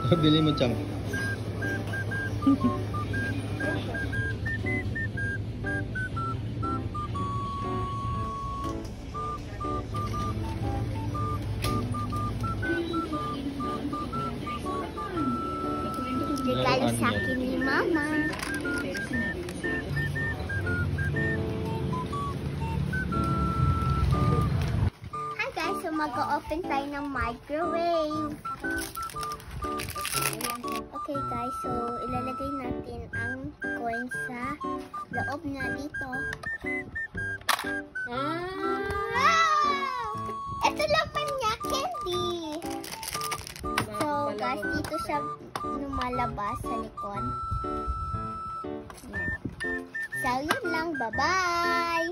Bili mo, Chang. Regalo sa akin ni Mama. Hi guys, so mag-open tayo ng microwave. Okay guys, so ilalagay natin ang coin sa loob na dito. Ito laman niya, candy. So guys, dito siya lumalabas sa likod. So yun lang, bye-bye!